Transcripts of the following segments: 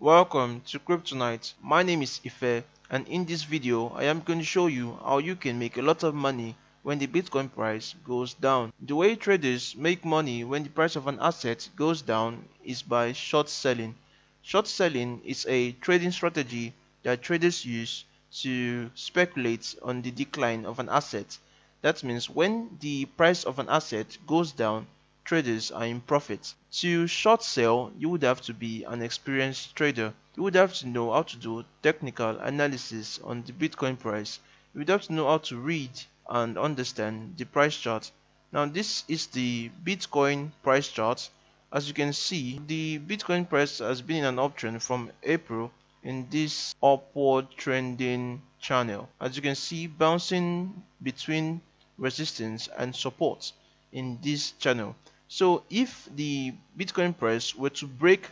Welcome to Kryptonite. My name is Ife, and in this video I am going to show you how you can make a lot of money when the Bitcoin price goes down. The way traders make money when the price of an asset goes down is by short selling. Short selling is a trading strategy that traders use to speculate on the decline of an asset. That means when the price of an asset goes down, traders are in profit. To short sell, you would have to be an experienced trader. You would have to know how to do technical analysis on the Bitcoin price. You would have to know how to read and understand the price chart. Now this is the Bitcoin price chart. As you can see, the Bitcoin price has been in an uptrend from April in this upward trending channel. As you can see, bouncing between resistance and support in this channel. So if the Bitcoin price were to break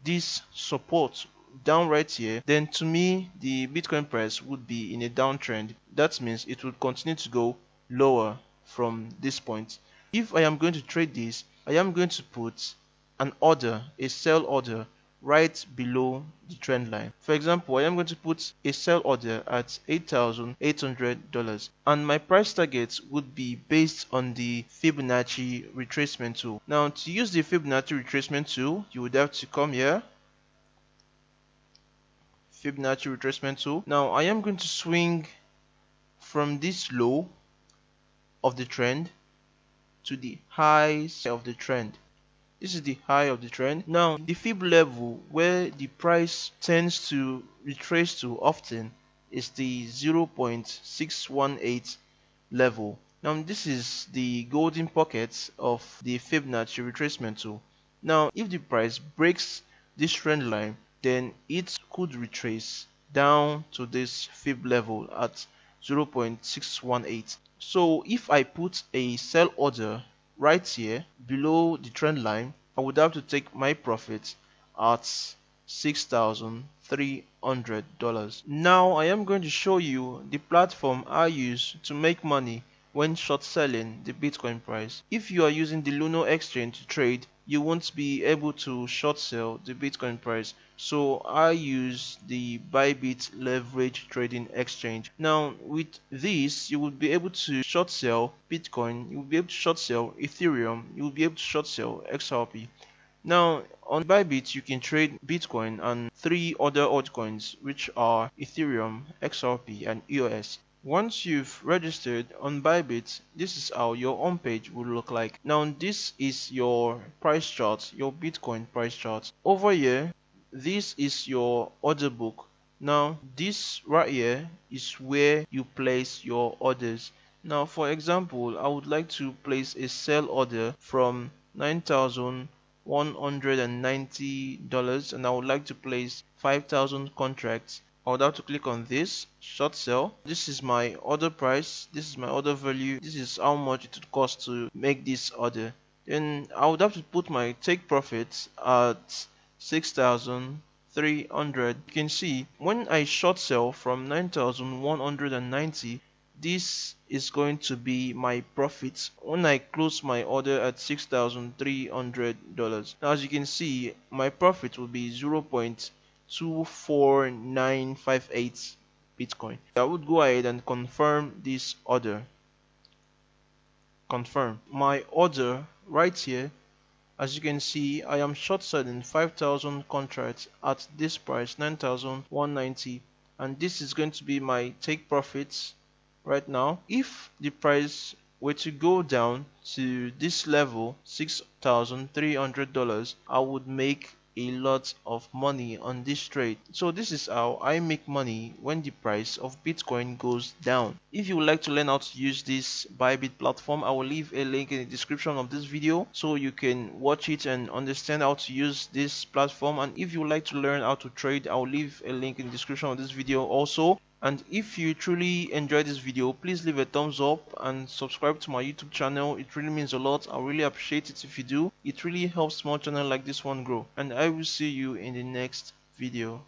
this support down right here, then to me the Bitcoin price would be in a downtrend. That means it would continue to go lower from this point. If I am going to trade this, I am going to put an order, a sell order, right below the trend line. For example, I am going to put a sell order at $8,800 and my price target would be based on the Fibonacci retracement tool. Now to use the Fibonacci retracement tool, you would have to come here, Fibonacci retracement tool. Now I am going to swing from this low of the trend to the high of the trend. This is the high of the trend. Now the fib level where the price tends to retrace to often is the 0.618 level. Now this is the golden pocket of the Fibonacci retracement tool. Now if the price breaks this trend line, then it could retrace down to this fib level at 0.618. So if I put a sell order right here below the trend line, I would have to take my profit at $6,300. Now I am going to show you the platform I use to make money when short selling the Bitcoin price. If you are using the Luno exchange to trade, you won't be able to short sell the Bitcoin price. So I use the BYBIT leverage trading exchange. Now with this, you will be able to short sell Bitcoin, you will be able to short sell Ethereum, you will be able to short sell XRP. Now on BYBIT you can trade Bitcoin and 3 other altcoins, which are Ethereum, XRP and EOS. Once you've registered on BYBIT, this is how your home page will look like. Now this is your price chart, your Bitcoin price chart. Over here, this is your order book. Now this right here is where you place your orders. Now for example, I would like to place a sell order from $9,190 and I would like to place 5,000 contracts. I would have to click on this short sell. This is my order price, this is my order value, this is how much it would cost to make this order. Then I would have to put my take profits at 6,300. You can see when I short sell from 9,190, this is going to be my profit when I close my order at $6,300. Now as you can see, my profit will be 0.24958 Bitcoin. I would go ahead and confirm this order. Confirm my order right here. As you can see, I am short selling 5,000 contracts at this price, 9,190, and this is going to be my take profits right now. If the price were to go down to this level, $6,300, I would make a lot of money on this trade. So this is how I make money when the price of Bitcoin goes down. If you would like to learn how to use this BYBIT platform, I will leave a link in the description of this video so you can watch it and understand how to use this platform. And if you would like to learn how to trade, I will leave a link in the description of this video also. And if you truly enjoyed this video, please leave a thumbs up and subscribe to my YouTube channel. It really means a lot. I really appreciate it if you do. It really helps small channel like this one grow. And I will see you in the next video.